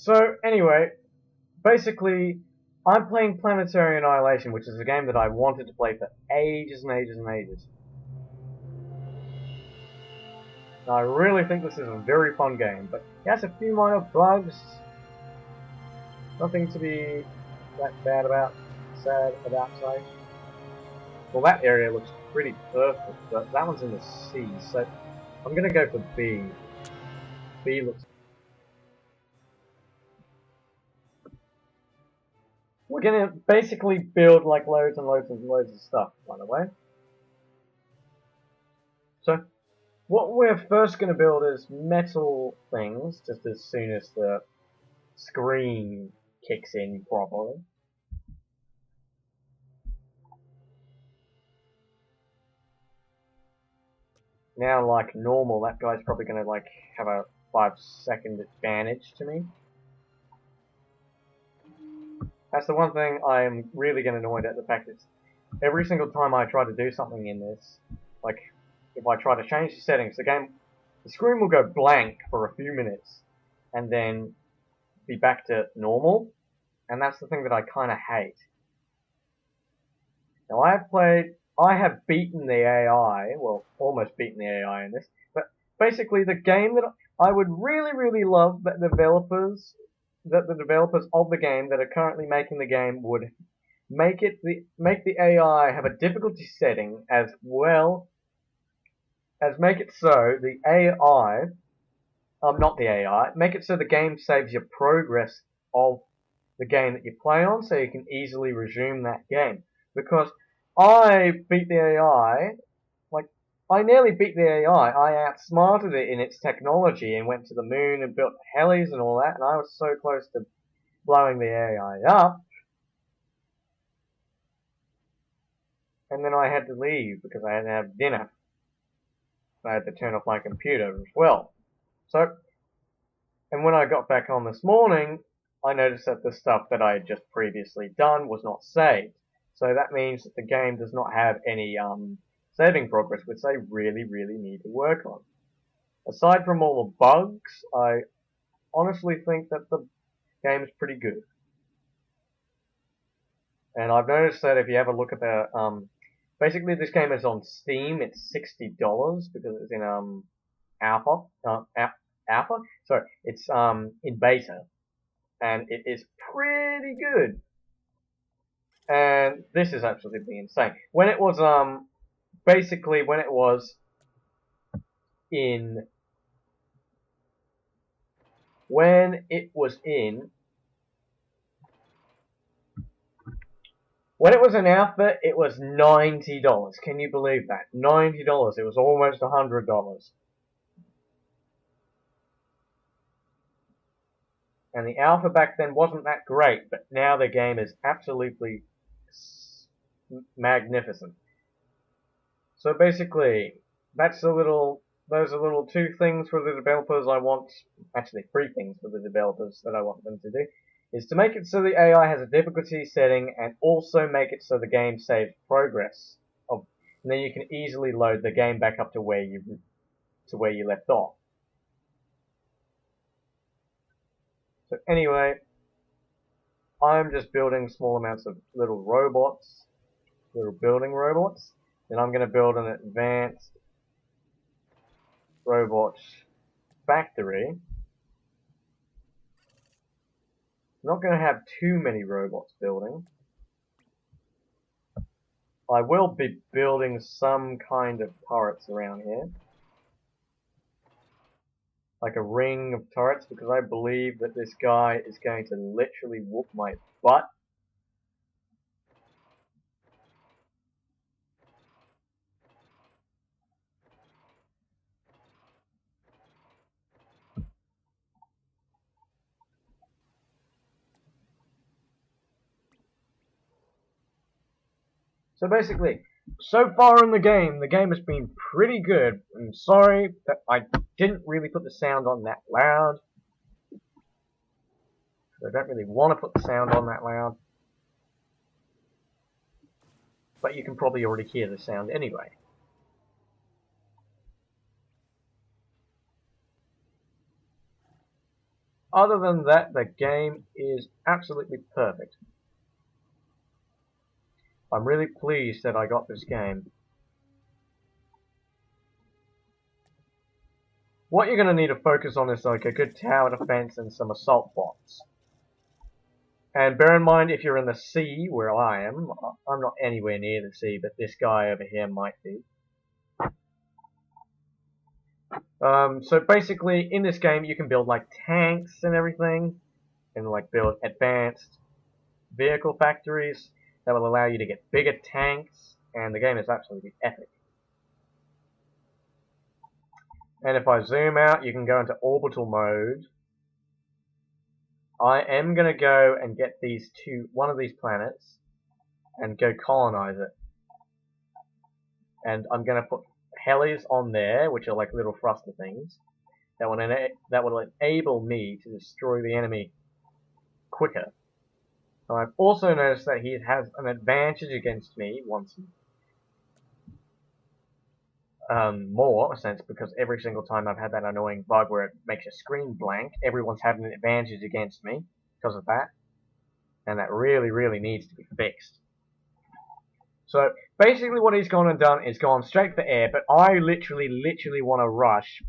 So anyway, basically, I'm playing Planetary Annihilation, which is a game that I wanted to play for ages and ages and ages. I really think this is a very fun game, but it has a few minor bugs. Nothing to be that sad about, say. Well, that area looks pretty perfect, but that one's in the sea, so I'm gonna go for B. B looks... We're gonna basically build like loads and loads and loads of stuff, by the way. So, what we're first going to build is metal things, just as soon as the screen kicks in properly. Now, like normal, that guy's probably going to like have a 5-second advantage to me. That's the one thing I'm really getting annoyed at, the fact that every single time I try to do something in this, like if I try to change the settings, the screen will go blank for a few minutes and then be back to normal, and that's the thing that I kind of hate. Now I have beaten the AI, well, almost beaten the AI in this, but basically the game that I would really love that the developers of the game that are currently making the game would make the AI have a difficulty setting as well as make it so the AI, not the AI, make it so the game saves your progress of the game that you play on, so you can easily resume that game. Because I beat the AI, like, I nearly beat the AI. I outsmarted it in its technology and went to the moon and built helis and all that, and I was so close to blowing the AI up. And then I had to leave because I had to have dinner. I had to turn off my computer as well. So, and when I got back on this morning, I noticed that the stuff that I had just previously done was not saved. So that means that the game does not have any saving progress, which they really need to work on. Aside from all the bugs, I honestly think that the game is pretty good. And I've noticed that if you have a look at the basically this game is on Steam. It's $60 because it's in alpha. Alpha? Sorry, it's in beta, and it is pretty good. And this is absolutely insane. When it was basically when it was in alpha, it was $90. Can you believe that? $90. It was almost $100. And the alpha back then wasn't that great, but now the game is absolutely magnificent. So basically, those are little two things for the developers I want, actually 3 things for the developers that I want them to do, is to make it so the AI has a difficulty setting and also make it so the game saves progress. And then you can easily load the game back up to where you left off. So anyway, I'm just building small amounts of little building robots. Then I'm going to build an advanced robot factory. I'm not going to have too many robots building. I will be building some kind of turrets around here. Like a ring of turrets, because I believe that this guy is going to literally whoop my butt. So basically, so far in the game has been pretty good. I'm sorry that I didn't really put the sound on that loud. I don't really want to put the sound on that loud. But you can probably already hear the sound anyway. Other than that, the game is absolutely perfect. I'm really pleased that I got this game. What you're going to need to focus on is like a good tower defense and some assault bots. And bear in mind, if you're in the sea, where I am, I'm not anywhere near the sea, but this guy over here might be. So basically, in this game, you can build like tanks and everything, and like build advanced vehicle factories that will allow you to get bigger tanks, and the game is absolutely epic. And if I zoom out, you can go into orbital mode. I am going to go and get one of these planets, and go colonize it. And I'm going to put helis on there, which are like little thruster things, that will enable me to destroy the enemy quicker. And I've also noticed that he has an advantage against me once more, since because every single time I've had that annoying bug where it makes your screen blank, everyone's having an advantage against me because of that. And that really, really needs to be fixed. So basically what he's gone and done is gone straight for air, but I literally want to rush.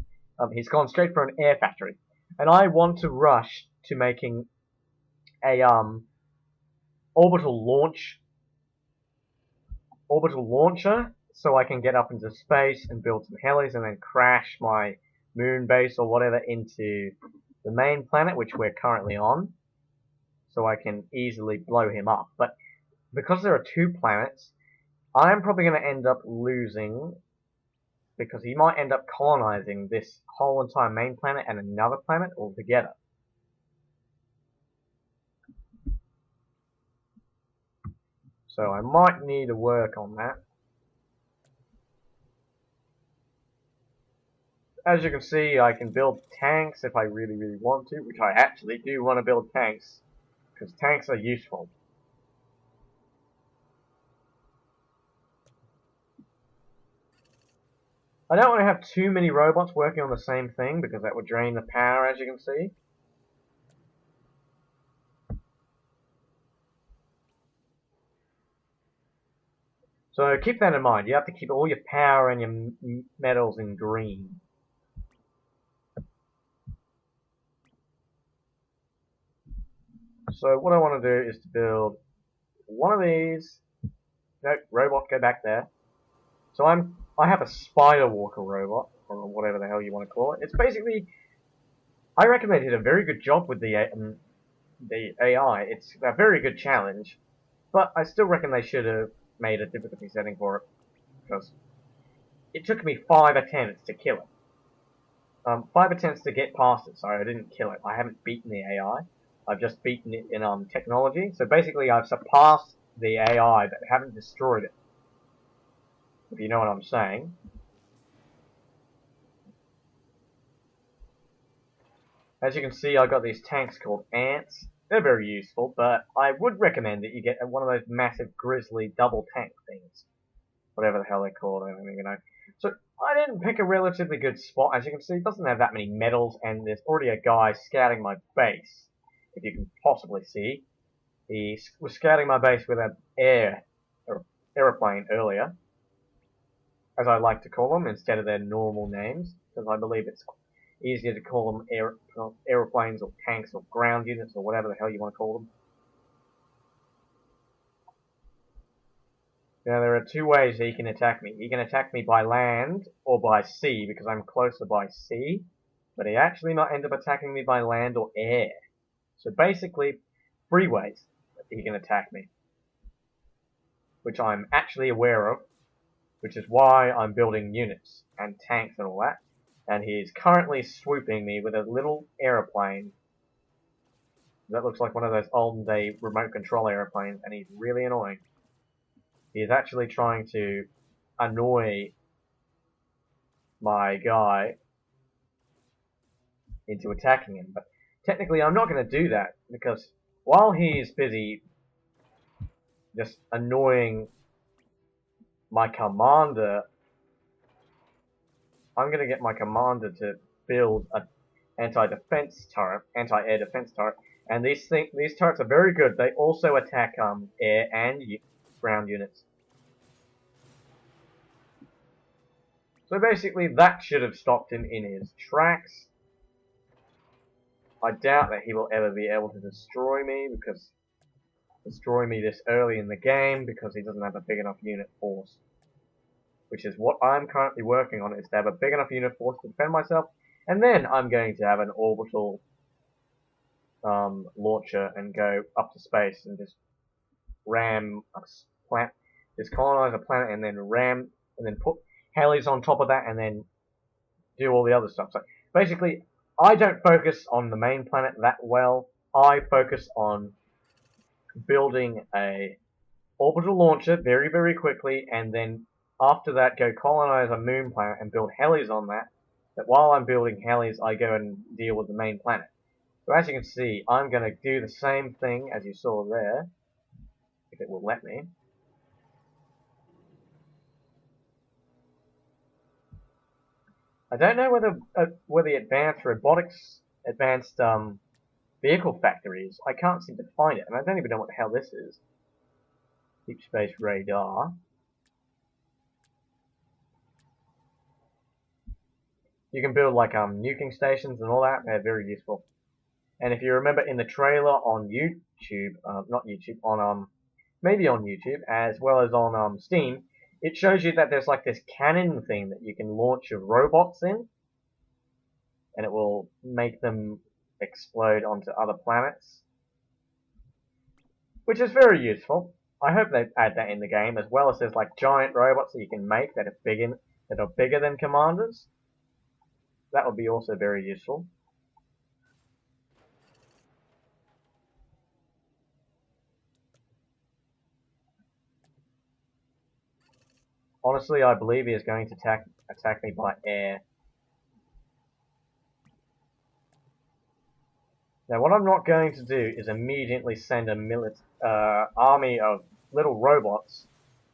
He's gone straight for an air factory. And I want to rush to making a orbital launcher so I can get up into space and build some helis and then crash my moon base or whatever into the main planet, which we're currently on, so I can easily blow him up. But because there are two planets, I'm probably going to end up losing, because he might end up colonizing this whole entire main planet and another planet altogether. So I might need to work on that. As you can see, I can build tanks if I really, really want to, which I actually do want to build tanks, because tanks are useful. I don't want to have too many robots working on the same thing, because that would drain the power, as you can see. So keep that in mind. You have to keep all your power and your metals in green. So what I want to do is to build one of these. Nope, robot, go back there. So I have a spider walker robot, or whatever the hell you want to call it. It's basically, I reckon they did a very good job with the AI. It's a very good challenge, but I still reckon they should have made a difficulty setting for it, because it took me 5 attempts to kill it. 5 attempts to get past it. Sorry, I didn't kill it. I haven't beaten the AI. I've just beaten it in technology. So basically, I've surpassed the AI, but haven't destroyed it. If you know what I'm saying. As you can see, I've got these tanks called ants. They're very useful, but I would recommend that you get one of those massive grizzly double tank things. Whatever the hell they're called, I don't even know. So I didn't pick a relatively good spot. As you can see, it doesn't have that many medals, and there's already a guy scouting my base. If you can possibly see. He was scouting my base with an aeroplane earlier, as I like to call them, instead of their normal names, because I believe it's easier to call them aeroplanes or tanks or ground units or whatever the hell you want to call them. Now there are two ways he can attack me. He can attack me by land or by sea, because I'm closer by sea, but he actually might end up attacking me by land or air. So basically, 3 ways that he can attack me, which I'm actually aware of, which is why I'm building units and tanks and all that. And he's currently swooping me with a little aeroplane that looks like one of those olden day remote control aeroplanes, and he's really annoying. He is actually trying to annoy my guy into attacking him, but technically I'm not going to do that, because while he's busy just annoying my commander, I'm going to get my commander to build anti-defense turret, anti-air defense turret, and these turrets are very good. They also attack air and ground units. So basically, that should have stopped him in his tracks. I doubt that he will ever be able to destroy me this early in the game because he doesn't have a big enough unit force. Which is what I'm currently working on, is to have a big enough unit force to defend myself, and then I'm going to have an orbital launcher and go up to space and just ram a planet, just colonize a planet and then ram, and then put helis on top of that and then do all the other stuff. So basically, I don't focus on the main planet that well. I focus on building a orbital launcher very, very quickly, and then after that go colonize a moon planet and build helis on that. That while I'm building helis, I go and deal with the main planet. So as you can see, I'm going to do the same thing as you saw there, if it will let me. I don't know where the advanced vehicle factory is. I can't seem to find it, and I don't even know what the hell this is. Deep space radar. You can build like nuking stations and all that. They're very useful. And if you remember in the trailer on YouTube, not YouTube, on maybe on YouTube as well as on Steam, it shows you that there's like this cannon thing that you can launch your robots in, and it will make them explode onto other planets, which is very useful. I hope they add that in the game, as well as there's like giant robots that you can make that are bigger than commanders. That would be also very useful. Honestly, I believe he is going to attack me by air. Now, what I'm not going to do is immediately send a army of little robots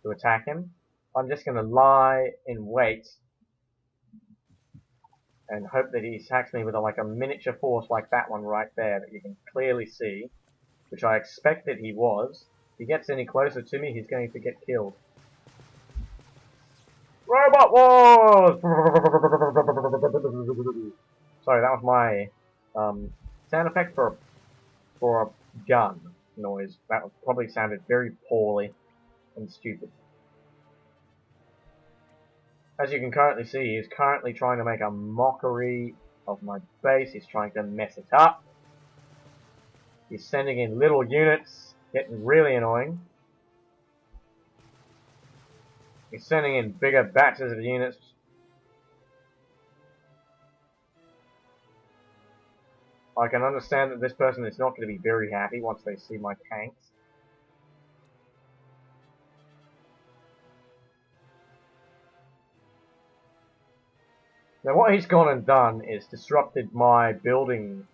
to attack him. I'm just going to lie in wait and hope that he attacks me with like a miniature force like that one right there that you can clearly see, which I expected he was. If he gets any closer to me, he's going to get killed. Robot Wars! Sorry, that was my sound effect for a gun noise. That probably sounded very poorly and stupid. As you can currently see, he's currently trying to make a mockery of my base. He's trying to mess it up. He's sending in little units, getting really annoying. He's sending in bigger batches of units. I can understand that this person is not going to be very happy once they see my tanks. Now what he's gone and done is disrupted my building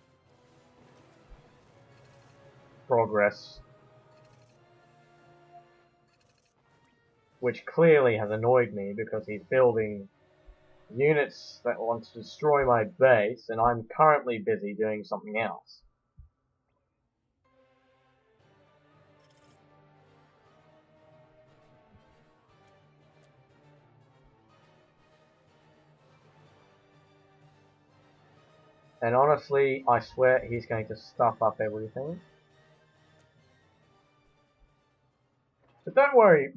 progress, which clearly has annoyed me because he's building units that want to destroy my base, and I'm currently busy doing something else. And honestly, I swear he's going to stuff up everything. But don't worry,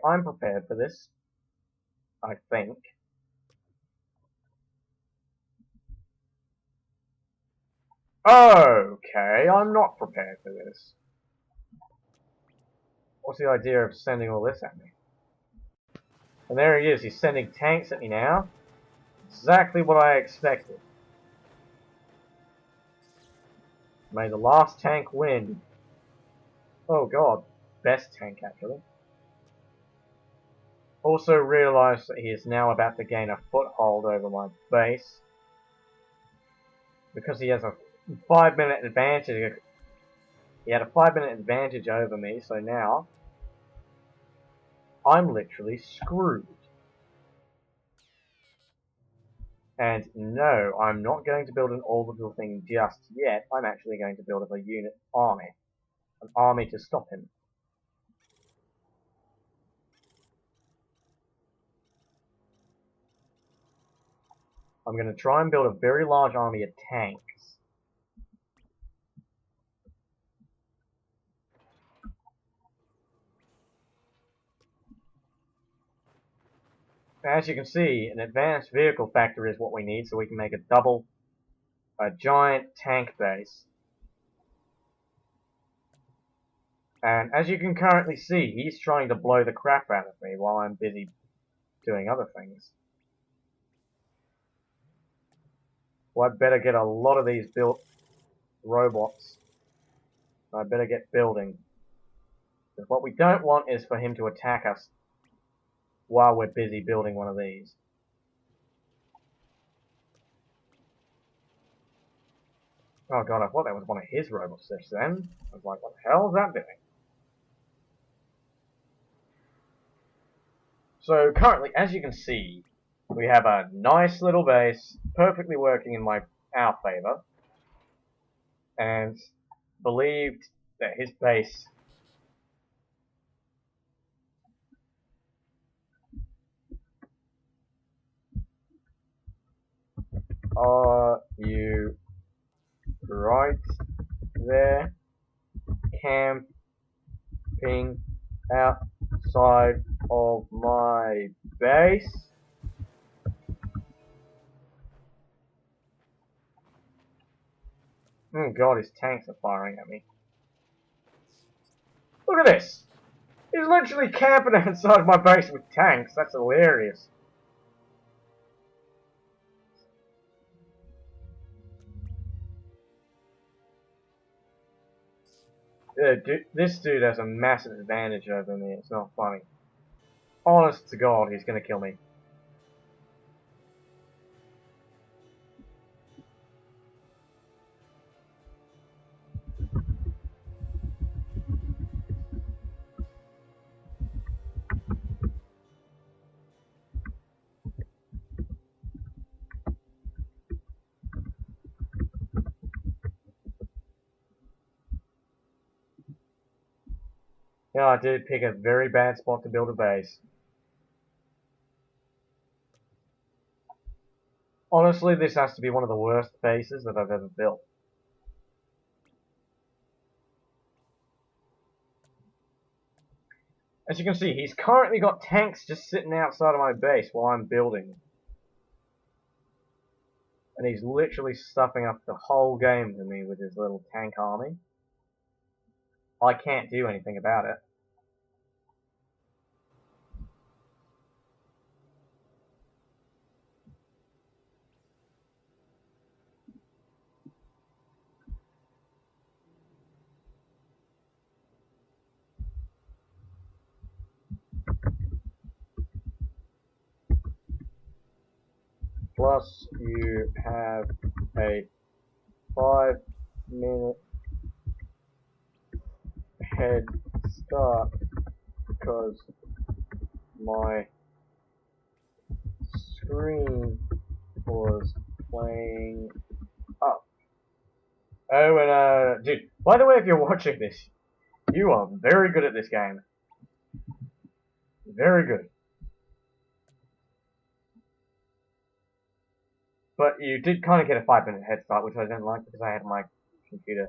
I'm prepared for this. I think. Okay, I'm not prepared for this. What's the idea of sending all this at me? And there he is, he's sending tanks at me now. Exactly what I expected. May the last tank win. Oh god, best tank actually. Also realised that he is now about to gain a foothold over my base. Because he has a 5-minute advantage. He had a 5-minute advantage over me, so now I'm literally screwed. And no, I'm not going to build an orbital thing just yet. I'm actually going to build up a unit army. An army to stop him. I'm going to try and build a very large army of tanks. As you can see, an advanced vehicle factory is what we need so we can make a giant tank base. And as you can currently see, he's trying to blow the crap out of me while I'm busy doing other things. Well, I'd better get a lot of these built robots. I'd better get building. Because what we don't want is for him to attack us while we're busy building one of these. Oh god, I thought that was one of his robots just then. I was like, what the hell is that doing? So currently, as you can see, we have a nice little base, perfectly working in our favor, and believed that his base are you right there camping outside of my base? Oh god, his tanks are firing at me. Look at this! He's literally camping outside my base with tanks. That's hilarious. Yeah, this dude has a massive advantage over me. It's not funny. Honest to God, he's gonna kill me. Yeah, I did pick a very bad spot to build a base. Honestly, this has to be one of the worst bases that I've ever built. As you can see, he's currently got tanks just sitting outside of my base while I'm building. And he's literally stuffing up the whole game for me with his little tank army. I can't do anything about it. Plus, you have a 5-minute head start because my screen was playing up. Oh, and dude, by the way, if you're watching this, you are very good at this game. Very good. But you did kind of get a 5-minute head start, which I didn't like because I had my computer.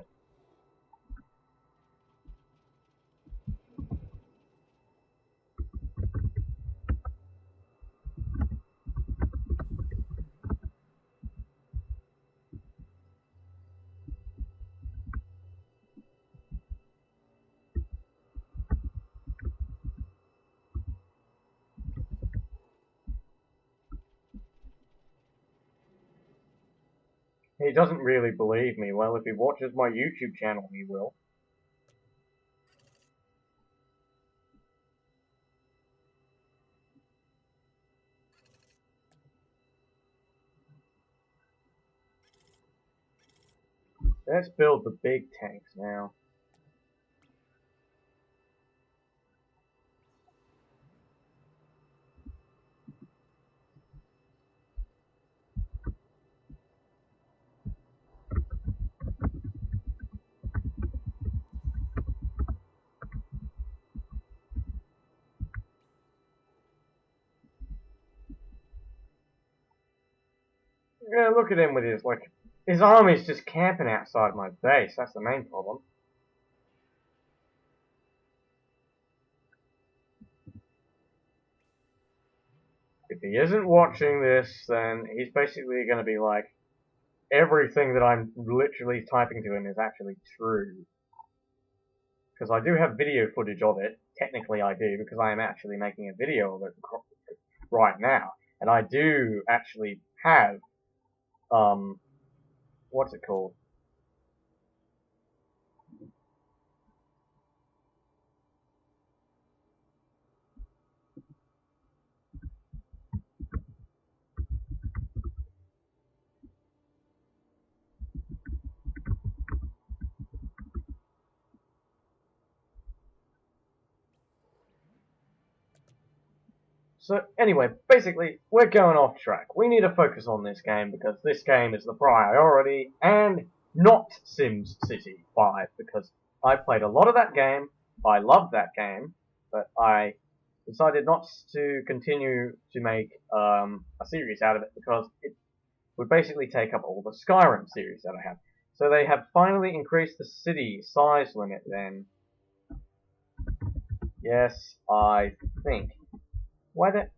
He doesn't really believe me. Well, if he watches my YouTube channel, he will. Let's build the big tanks now. Yeah, look at him with his, like, his army's just camping outside my base. That's the main problem. If he isn't watching this, then he's basically going to be like, everything that I'm literally typing to him is actually true. Because I do have video footage of it. Technically I do, because I am actually making a video of it right now. And I do actually have, what's it called? So anyway, basically, we're going off track. We need to focus on this game because this game is the priority and not Sims City 5 because I played a lot of that game, I loved that game, but I decided not to continue to make a series out of it because it would basically take up all the Skyrim series that I have. So they have finally increased the city size limit then. Yes, I think. Why the...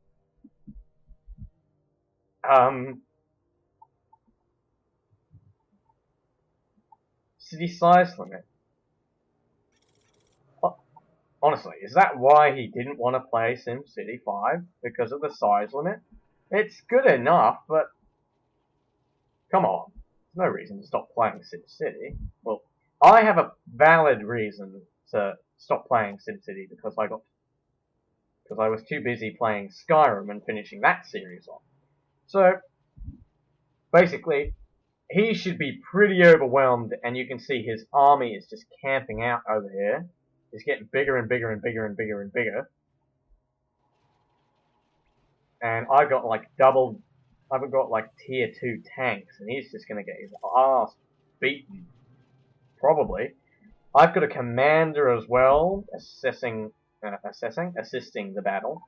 City size limit. Honestly, is that why he didn't want to play SimCity 5? Because of the size limit? It's good enough, but... Come on. There's no reason to stop playing SimCity. Well, I have a valid reason to stop playing SimCity because I was too busy playing Skyrim and finishing that series off. So, basically, he should be pretty overwhelmed, and you can see his army is just camping out over here. It's getting bigger and bigger and bigger and bigger and bigger. And I've got like tier 2 tanks, and he's just gonna get his ass beaten. Probably. I've got a commander as well, assisting the battle.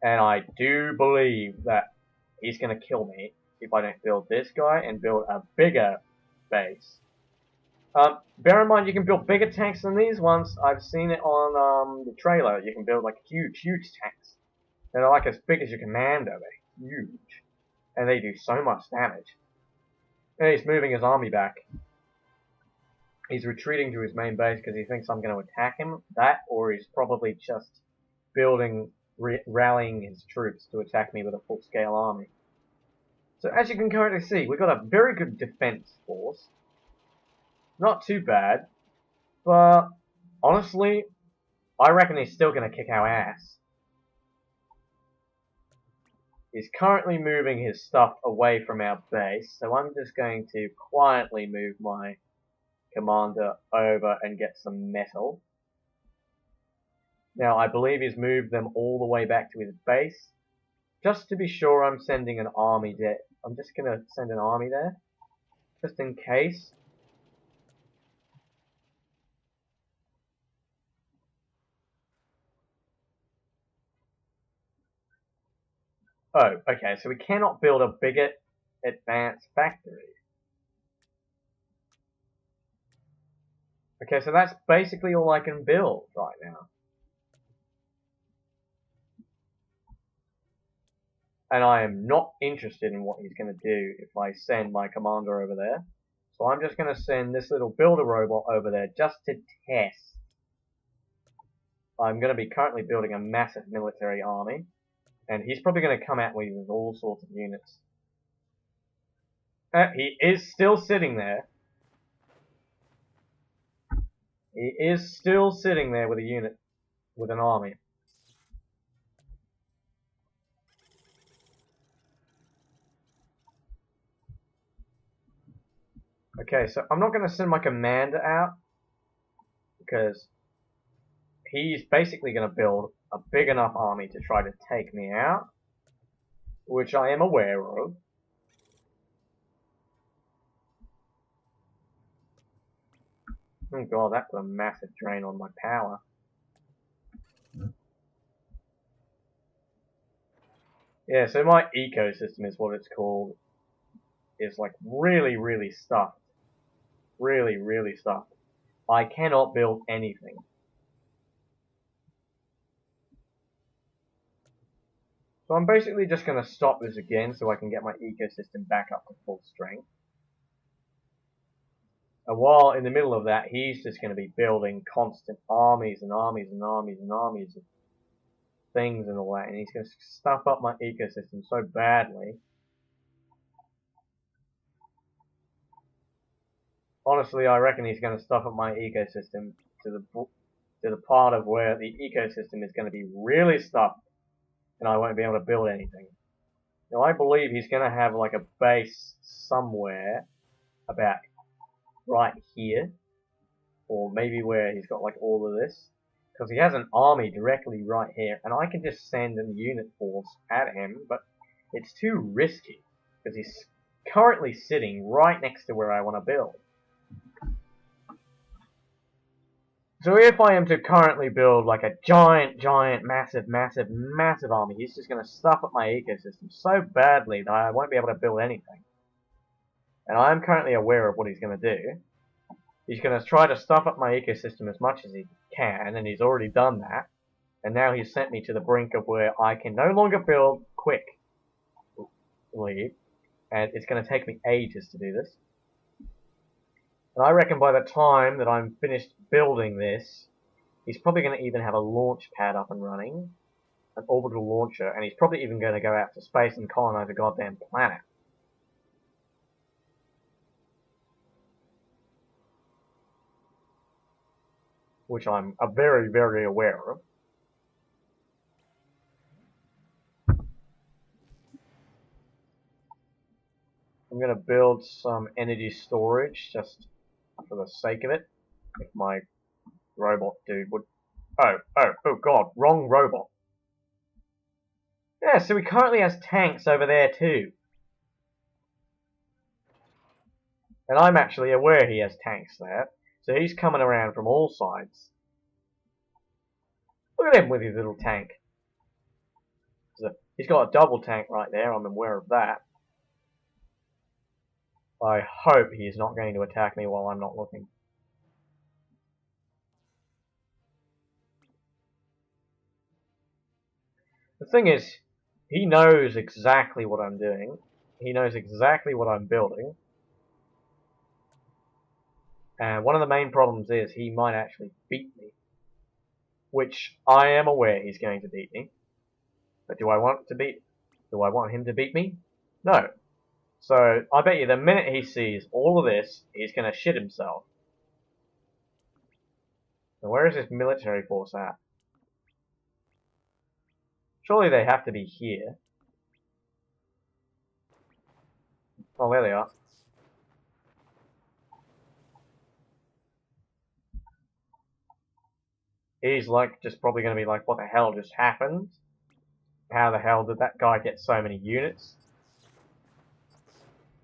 And I do believe that he's gonna kill me if I don't build this guy and build a bigger base. Bear in mind, you can build bigger tanks than these ones. I've seen it on the trailer. You can build like huge tanks. They're like as big as your commander. They're huge. And they do so much damage. And he's moving his army back. He's retreating to his main base because he thinks I'm going to attack him. That, or he's probably just rallying his troops to attack me with a full-scale army. So as you can currently see, we've got a very good defense force. Not too bad, but honestly, I reckon he's still going to kick our ass. He's currently moving his stuff away from our base, so I'm just going to quietly move my commander over and get some metal. Now, I believe he's moved them all the way back to his base. Just to be sure, I'm sending an army there. I'm just going to send an army there, just in case. Oh, okay, so we cannot build a bigger advanced factory. Okay, so that's basically all I can build right now. And I am not interested in what he's going to do if I send my commander over there. So I'm just going to send this little builder robot over there just to test. I'm going to be currently building a massive military army. And he's probably going to come at me with all sorts of units. He is still sitting there. He is still sitting there with a unit, with an army. Okay, so I'm not going to send my commander out because he's basically going to build a big enough army to try to take me out, which I am aware of. Oh god, that put a massive drain on my power. Yeah, so my ecosystem is what it's called. is like really, really stuffed. Really, really stuffed. I cannot build anything. So I'm basically just going to stop this again so I can get my ecosystem back up to full strength. And while in the middle of that, he's just going to be building constant armies and armies and armies and armies of things and all that. And he's going to stuff up my ecosystem so badly. Honestly, I reckon he's going to stuff up my ecosystem to the part of where the ecosystem is going to be really stuffed and I won't be able to build anything. Now, I believe he's going to have like a base somewhere about right here, or maybe where he's got like all of this, because he has an army directly right here, and I can just send a unit force at him, but it's too risky, because he's currently sitting right next to where I want to build. So if I am to currently build like a giant, massive army, he's just going to stuff up my ecosystem so badly that I won't be able to build anything. And I'm currently aware of what he's going to do. He's going to try to stuff up my ecosystem as much as he can, and he's already done that. And now he's sent me to the brink of where I can no longer build quickly, and it's going to take me ages to do this. And I reckon by the time that I'm finished building this, he's probably going to even have a launch pad up and running, an orbital launcher, and he's probably even going to go out to space and colonize a goddamn planet. Which I'm very, very aware of. I'm going to build some energy storage just for the sake of it. If my robot dude would... Oh god, wrong robot. Yeah, so he currently has tanks over there too. And I'm actually aware he has tanks there. So he's coming around from all sides. Look at him with his little tank. So he's got a double tank right there, I'm aware of that. I hope he's not going to attack me while I'm not looking. The thing is, he knows exactly what I'm doing. He knows exactly what I'm building. And one of the main problems is he might actually beat me. Which I am aware he's going to beat me. But do I want him to beat me? No. So I bet you the minute he sees all of this, he's going to shit himself. Now where is this military force at? Surely they have to be here. Oh, there they are. He's like, just probably going to be like, what the hell just happened? How the hell did that guy get so many units?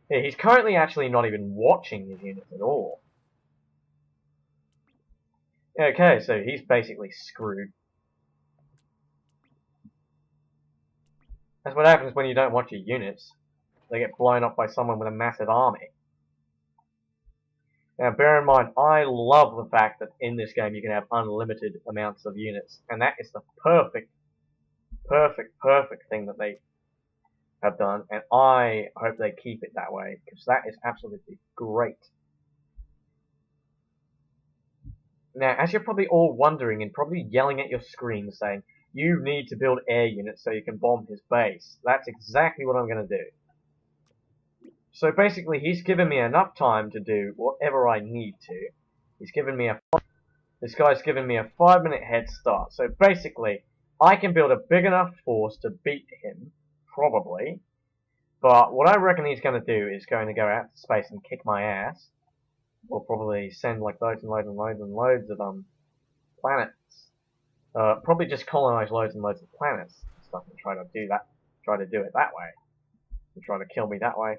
Yeah, he's currently actually not even watching his units at all. Okay, so he's basically screwed. That's what happens when you don't watch your units. They get blown up by someone with a massive army. Now, bear in mind, I love the fact that in this game you can have unlimited amounts of units. And that is the perfect thing that they have done. And I hope they keep it that way, because that is absolutely great. Now, as you're probably all wondering and probably yelling at your screen saying, you need to build air units so you can bomb his base. That's exactly what I'm going to do. So basically, he's given me enough time to do whatever I need to. This guy's given me a 5-minute head start. So basically, I can build a big enough force to beat him, probably. But what I reckon he's going to do is going to go out to space and kick my ass. We'll probably send like loads and loads of planets. Probably just colonize loads and loads of planets and stuff and try to do it that way. And try to kill me that way.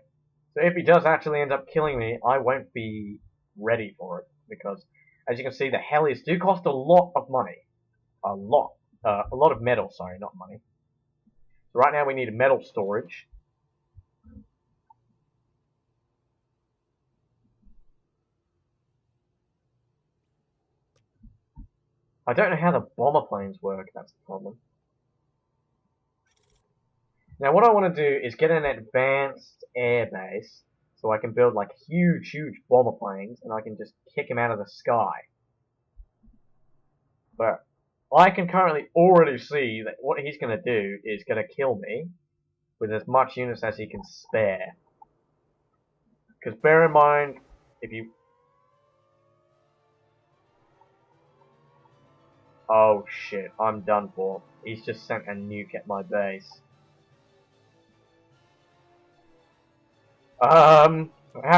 So if he does actually end up killing me, I won't be ready for it. Because, as you can see, the Hellies do cost a lot of money. A lot of metal, sorry, not money. So right now we need metal storage. I don't know how the bomber planes work, that's the problem. Now what I want to do is get an advanced air base so I can build like huge, huge bomber planes and I can just kick them out of the sky. But I can currently already see that what he's going to do is going to kill me with as much units as he can spare. Because bear in mind, if you... Oh shit, I'm done for. He's just sent a nuke at my base. How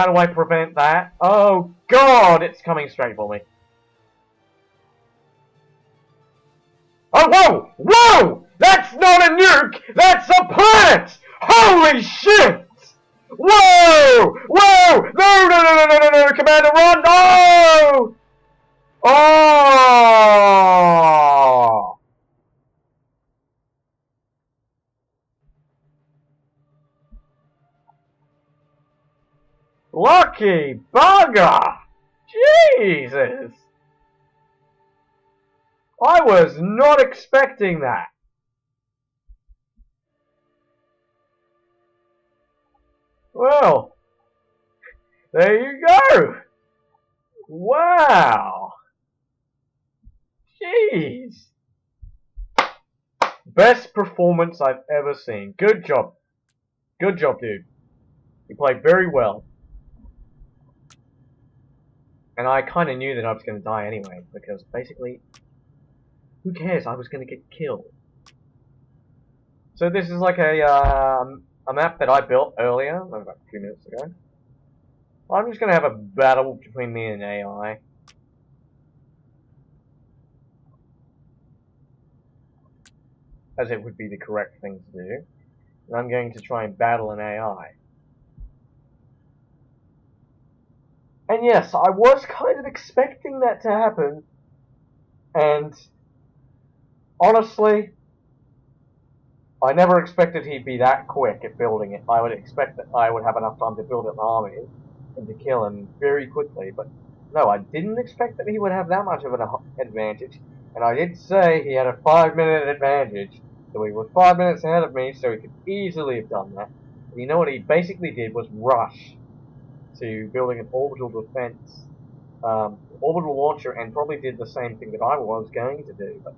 do I prevent that? Oh god, it's coming straight for me. Oh, whoa! Whoa! That's not a nuke! That's a planet! Holy shit! Whoa! Whoa! No, no, no, no, no, no, no! Commander, run! No! Oh! Lucky bugger! Jesus! I was not expecting that. Well, there you go. Wow. Jeez. Best performance I've ever seen. Good job. Good job, dude. You played very well. And I kind of knew that I was going to die anyway, because basically, who cares? I was going to get killed. So this is like a map that I built earlier, about a few minutes ago. I'm just going to have a battle between me and AI. As it would be the correct thing to do. And I'm going to try and battle an AI. And yes, I was kind of expecting that to happen. And honestly, I never expected he'd be that quick at building it. I would expect that I would have enough time to build an army and to kill him very quickly. But no, I didn't expect that he would have that much of an advantage. And I did say he had a 5-minute advantage. So he was 5 minutes ahead of me, so he could easily have done that. But you know what he basically did was rush to building an orbital defense, orbital launcher, and probably did the same thing that I was going to do. But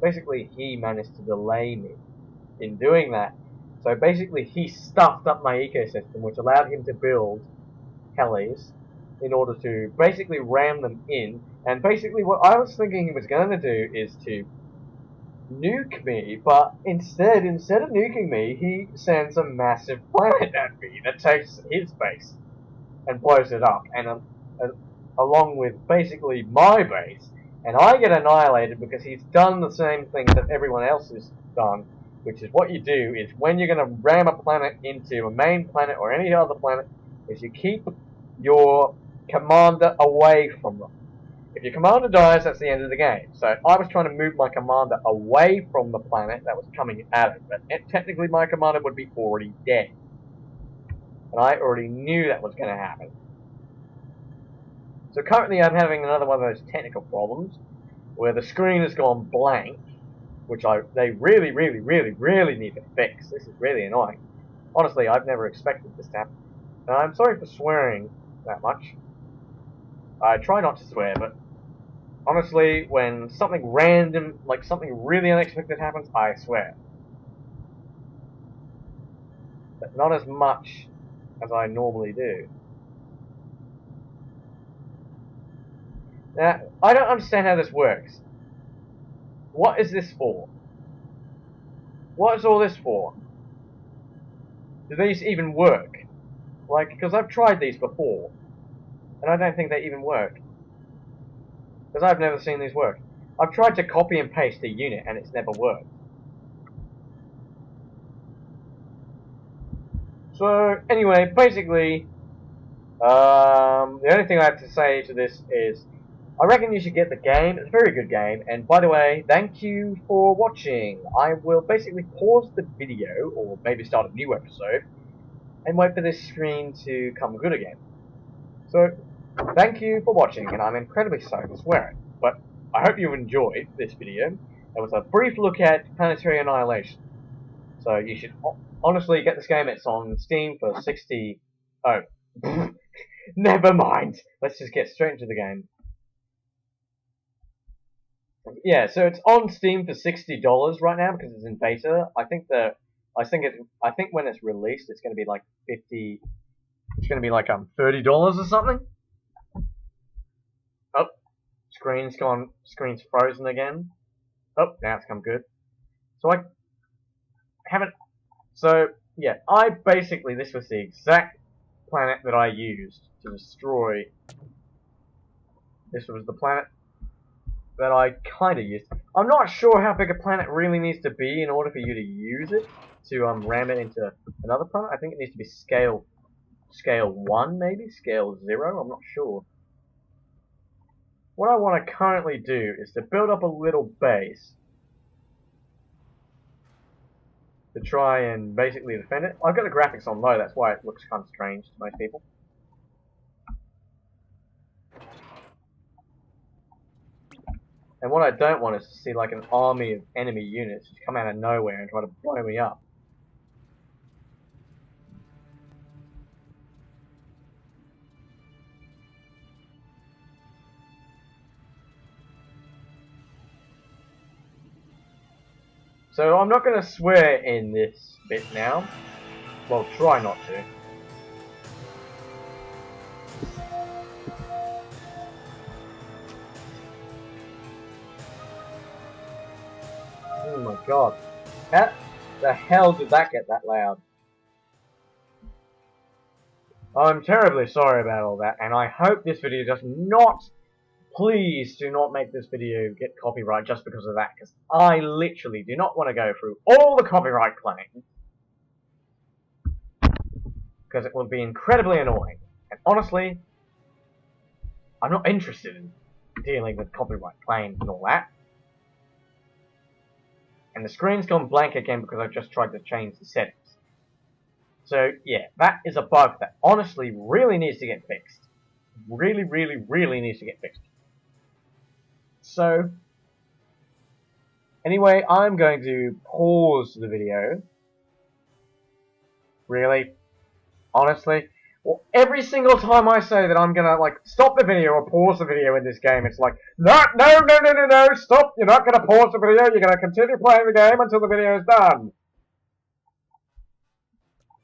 basically, he managed to delay me in doing that. So basically, he stuffed up my ecosystem, which allowed him to build helis in order to basically ram them in. And basically, what I was thinking he was going to do is to nuke me, but instead of nuking me, he sends a massive planet at me that takes his base and blows it up, and along with basically my base, and I get annihilated because he's done the same thing that everyone else has done, which is what you do is when you're going to ram a planet into a main planet or any other planet, is you keep your commander away from them. If your commander dies, that's the end of the game. So I was trying to move my commander away from the planet that was coming at it, but technically my commander would be already dead. And I already knew that was going to happen. So currently I'm having another one of those technical problems, where the screen has gone blank, which they really, really, really, really need to fix. This is really annoying. Honestly, I've never expected this to happen. And I'm sorry for swearing that much. I try not to swear, but honestly, when something random, like something really unexpected happens, I swear. But not as much as I normally do. Now, I don't understand how this works. What is this for? What is all this for? Do these even work? Like, because I've tried these before, and I don't think they even work. Because I've never seen these work. I've tried to copy and paste a unit, and it's never worked. So, anyway, basically, the only thing I have to say to this is, I reckon you should get the game. It's a very good game. And by the way, thank you for watching. I will basically pause the video, or maybe start a new episode, and wait for this screen to come good again. So, thank you for watching, and I'm incredibly sorry for swearing, but I hope you enjoyed this video. It was a brief look at Planetary Annihilation. So you should honestly get this game. It's on Steam for 60... Oh. Never mind. Let's just get straight into the game. Yeah, so it's on Steam for $60 right now because it's in beta. I think when it's released, it's going to be like 50. It's going to be like $30 or something. Oh, screen's frozen again. Oh, now it's come good. So I haven't. So yeah, this was the exact planet that I used to destroy. This was the planet that I kind of used. I'm not sure how big a planet really needs to be in order for you to use it to ram it into another planet. I think it needs to be scale 1, maybe scale 0. I'm not sure. What I want to currently do is to build up a little base to try and basically defend it. I've got the graphics on low, that's why it looks kind of strange to most people. And what I don't want is to see like an army of enemy units just come out of nowhere and try to blow me up. So I'm not going to swear in this bit now. Well, try not to. Oh my god. How the hell did that get that loud? I'm terribly sorry about all that, and I hope this video does not... Please do not make this video get copyright just because of that, because I literally do not want to go through all the copyright claims. Because it will be incredibly annoying. And honestly, I'm not interested in dealing with copyright claims and all that. And the screen's gone blank again because I've just tried to change the settings. So yeah, that is a bug that honestly really needs to get fixed. Really, really, really needs to get fixed. So, anyway, I'm going to pause the video. Really? Honestly? Well, every single time I say that I'm gonna, like, stop the video or pause the video in this game, it's like, no, stop, you're not gonna pause the video, you're gonna continue playing the game until the video is done.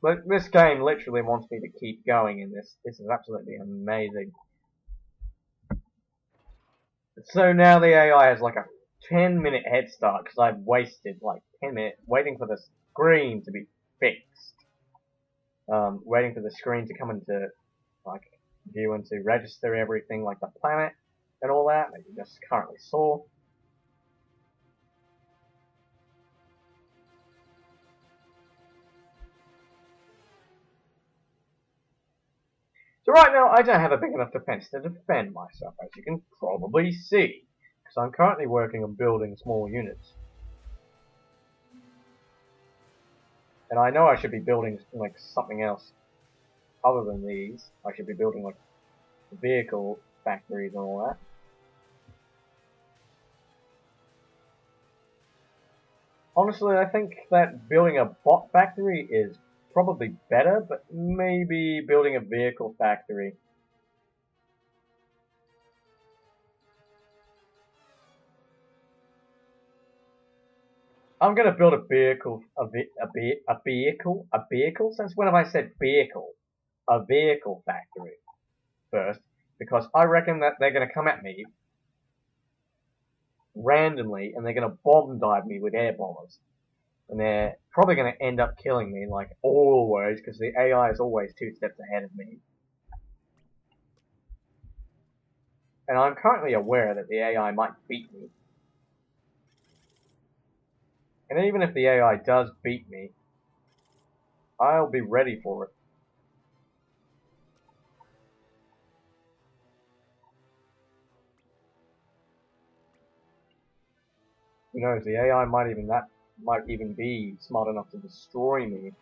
But this game literally wants me to keep going in this. This is absolutely amazing. So now the AI has like a 10-minute head start because I've wasted like 10 minutes waiting for the screen to be fixed. Waiting for the screen to come into like view and to register everything like the planet and all that you just currently saw. So right now I don't have a big enough defense to defend myself, as you can probably see, because I'm currently working on building small units. And I know I should be building like something else other than these. I should be building like vehicle factories and all that. Honestly, I think that building a bot factory is probably better, but maybe building a vehicle factory. I'm gonna build a vehicle, since when have I said vehicle? A vehicle factory first, because I reckon that they're gonna come at me randomly and they're gonna bomb dive me with air bombers. And they're probably going to end up killing me, like always, because the AI is always 2 steps ahead of me. And I'm currently aware that the AI might beat me. And even if the AI does beat me, I'll be ready for it. Who knows, the AI might even be smart enough to destroy me.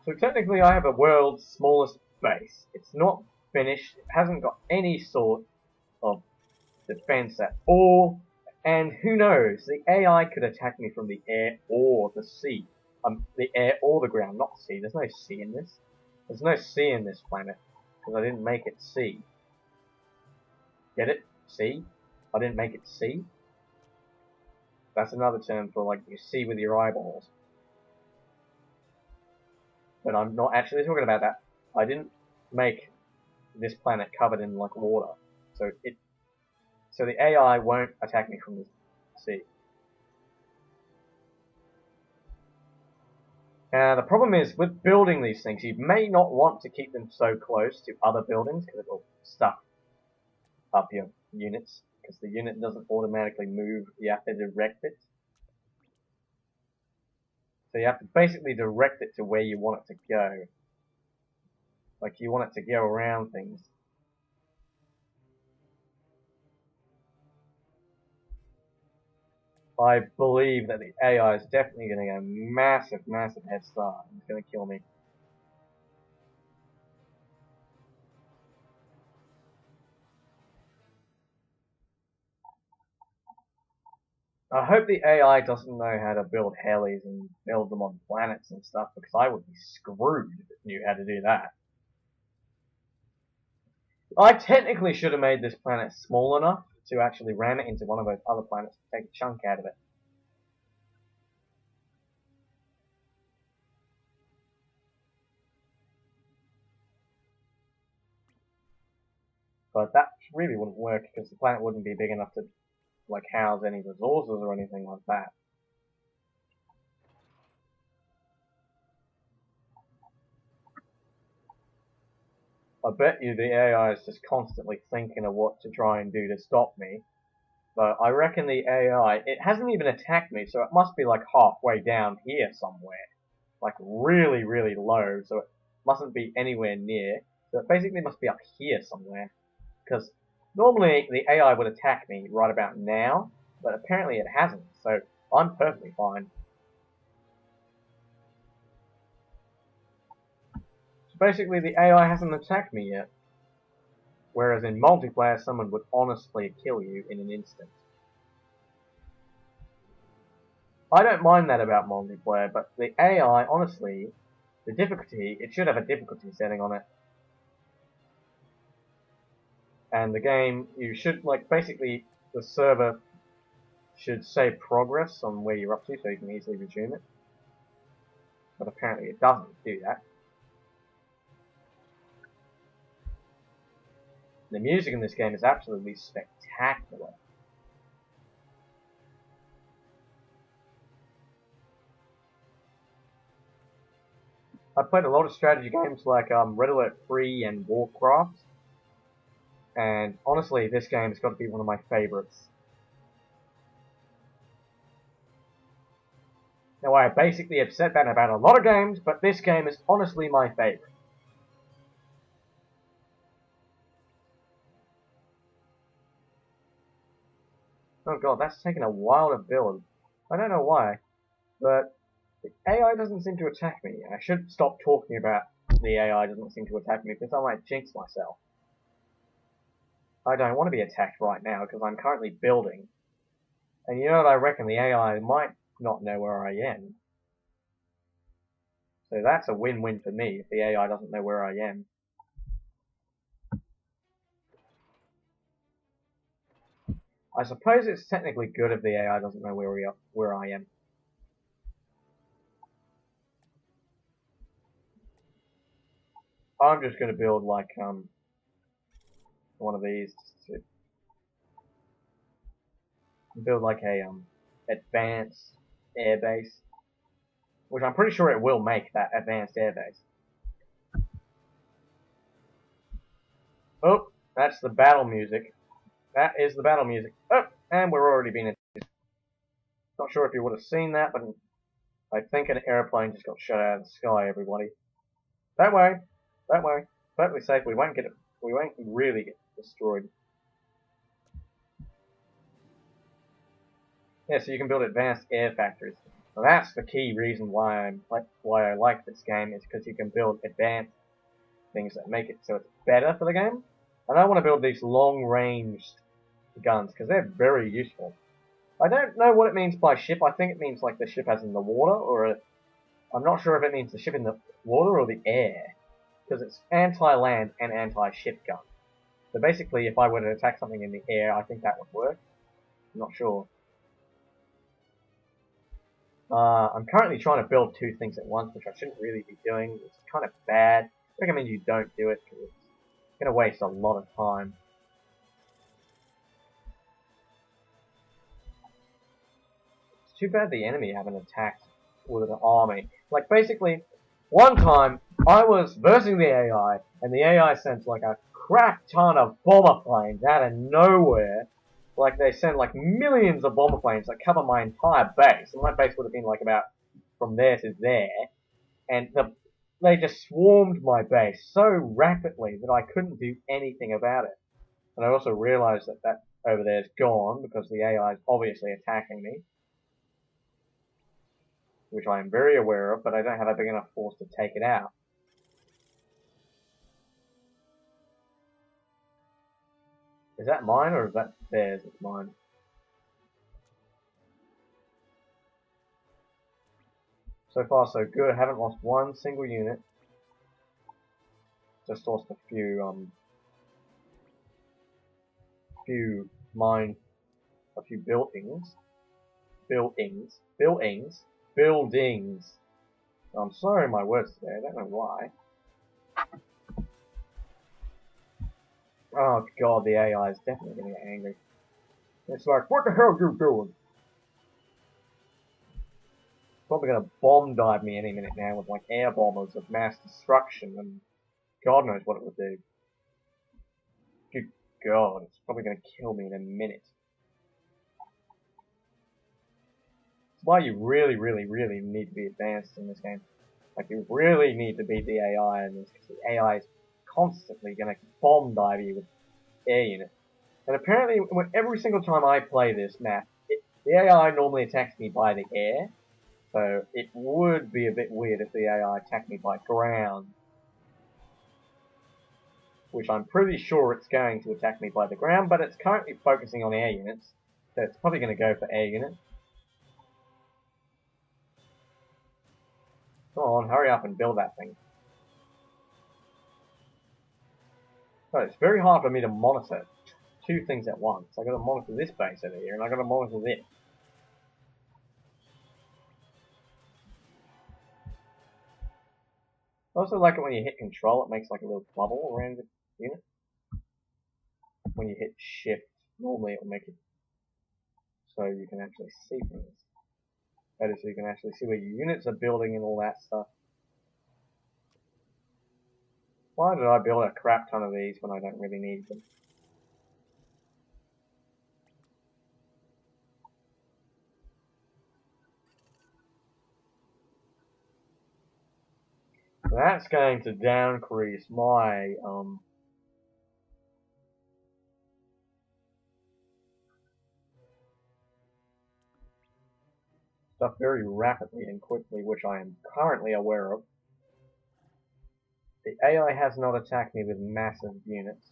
So technically I have the world's smallest base. It's not finished, it hasn't got any sort of defense at all. And who knows, the AI could attack me from the air or the sea. The air or the ground, not sea. There's no sea in this. There's no sea in this planet, because I didn't make it sea. Get it? Sea? I didn't make it sea. That's another term for, like, you see with your eyeballs. But I'm not actually talking about that. I didn't make this planet covered in, like, water. So the AI won't attack me from the sea. The problem is, with building these things, you may not want to keep them so close to other buildings, because it will stuff up your units, because the unit doesn't automatically move, you have to direct it. So you have to basically direct it to where you want it to go. Like, you want it to go around things. I believe that the AI is definitely going to get a massive, massive head start. It's going to kill me. I hope the AI doesn't know how to build helis and build them on planets and stuff, because I would be screwed if it knew how to do that. I technically should have made this planet small enough to actually ram it into one of those other planets to take a chunk out of it. But that really wouldn't work, because the planet wouldn't be big enough to, like, house any resources or anything like that. I bet you the AI is just constantly thinking of what to try and do to stop me. But I reckon the AI, it hasn't even attacked me, so it must be like halfway down here somewhere. Like really, really low, so it mustn't be anywhere near. So it basically must be up here somewhere. Because normally the AI would attack me right about now, but apparently it hasn't, so I'm perfectly fine. So basically the AI hasn't attacked me yet. Whereas in multiplayer, someone would honestly kill you in an instant. I don't mind that about multiplayer, but the AI, honestly, the difficulty, it should have a difficulty setting on it. And the game, you should, like, basically, the server should say progress on where you're up to so you can easily resume it. But apparently it doesn't do that. The music in this game is absolutely spectacular. I've played a lot of strategy games like Red Alert 3 and Warcraft, and honestly this game has got to be one of my favourites. Now I basically have said that about a lot of games, but this game is honestly my favourite. Oh god, that's taken a while to build. I don't know why, but the AI doesn't seem to attack me. I should stop talking about the AI doesn't seem to attack me, because I might jinx myself. I don't want to be attacked right now, because I'm currently building. And you know what, I reckon the AI might not know where I am. So that's a win-win for me, if the AI doesn't know where I am. I suppose it's technically good if the AI doesn't know where I am. I'm just going to build like one of these to build like a advanced airbase, which I'm pretty sure it will make that advanced airbase. Oh, that's the battle music. That is the battle music. Oh, and we're already being attacked. Not sure if you would have seen that, but I think an airplane just got shot out of the sky, everybody. That way. That way. Perfectly safe. We won't really get destroyed. Yeah, so you can build advanced air factories. Now that's the key reason why I like this game, is because you can build advanced things that make it so it's better for the game. And I want to build these long-range guns, because they're very useful. I don't know what it means by ship. I think it means like the ship as in the water, or I'm not sure if it means the ship in the water or the air, because it's anti-land and anti-ship gun. So basically, if I were to attack something in the air, I think that would work. I'm not sure. I'm currently trying to build two things at once, which I shouldn't really be doing. It's kind of bad. I recommend you don't do it, because it's going to waste a lot of time. It's too bad the enemy haven't attacked with an army. Like, basically, one time, I was versing the AI, and the AI sent like a crap ton of bomber planes out of nowhere. Like, they send like millions of bomber planes that cover my entire base. And my base would have been like about from there to there. And they just swarmed my base so rapidly that I couldn't do anything about it. And I also realized that that over there is gone because the AI is obviously attacking me, which I am very aware of, but I don't have a big enough force to take it out. Is that mine or is that theirs? It's mine. So far so good. I haven't lost one single unit. Just lost a few buildings. I'm sorry my words today, I don't know why. Oh god, the AI is definitely gonna get angry. It's like, what the hell are you doing? Probably gonna bomb dive me any minute now with like air bombers of mass destruction, and God knows what it would do. Good God, it's probably gonna kill me in a minute. That's why you really, really, really need to be advanced in this game. Like, you really need to beat the AI in this, because the AI is constantly gonna bomb dive you with air units. And apparently, every single time I play this map, the AI normally attacks me by the air, so it would be a bit weird if the AI attacked me by ground. Which I'm pretty sure it's going to attack me by the ground, but it's currently focusing on air units, so it's probably going to go for air units. Come on, hurry up and build that thing. So it's very hard for me to monitor two things at once. I gotta monitor this base over here, and I gotta monitor this. I also like it when you hit control, it makes like a little bubble around the unit. When you hit shift, normally it'll make it so you can actually see things. That is, so you can actually see where your units are building and all that stuff. Why did I build a crap ton of these when I don't really need them? That's going to downcrease my stuff very rapidly and quickly, which I am currently aware of. The AI has not attacked me with massive units.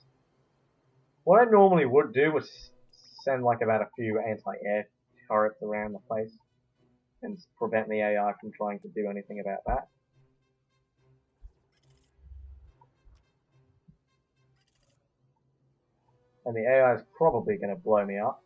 What I normally would do was send like about a few anti-air turrets around the place and prevent the AI from trying to do anything about that. And the AI is probably going to blow me up.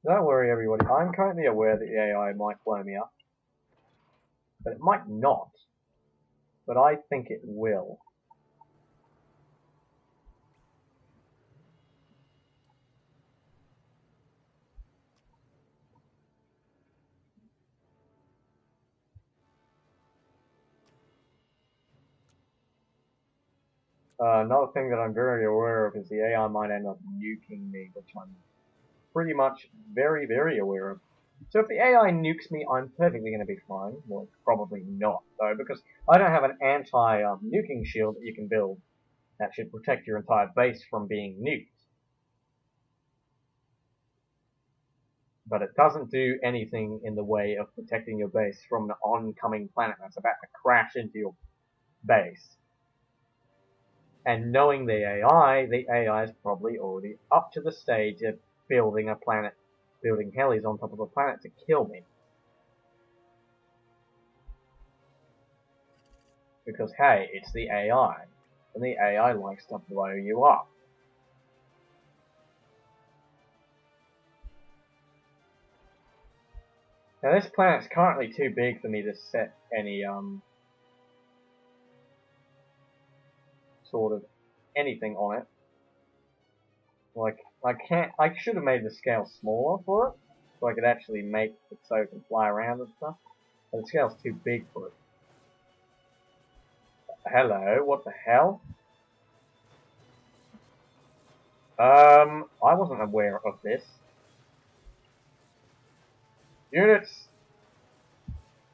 Don't worry everybody, I'm currently aware that the AI might blow me up. But it might not. But I think it will. Another thing that I'm very aware of is the AI might end up nuking me, which I'm pretty much very, very aware of. So if the AI nukes me, I'm perfectly going to be fine. Well, probably not, though, because I don't have an anti-nuking shield that you can build that should protect your entire base from being nuked. But it doesn't do anything in the way of protecting your base from an oncoming planet that's about to crash into your base. And knowing the AI is probably already up to the stage of building a planet, building helis on top of a planet to kill me. Because hey, it's the AI, and the AI likes to blow you up. Now this planet's currently too big for me to set any sort of anything on it. Like I should have made the scale smaller for it, so I could actually make it so it can fly around and stuff. But the scale's too big for it. Hello, what the hell? I wasn't aware of this. Units!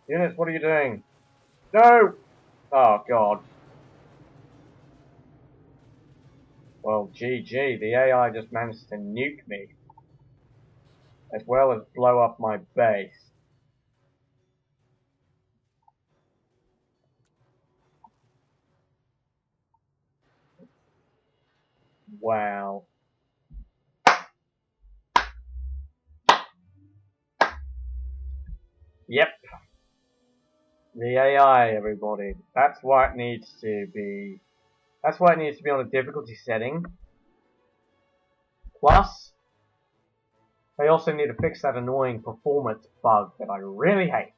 Units, what are you doing? No! Oh, God. Well, GG, the AI just managed to nuke me. As well as blow up my base. Wow. Yep. The AI, everybody. That's why it needs to be... That's why it needs to be on a difficulty setting. Plus, they also need to fix that annoying performance bug that I really hate.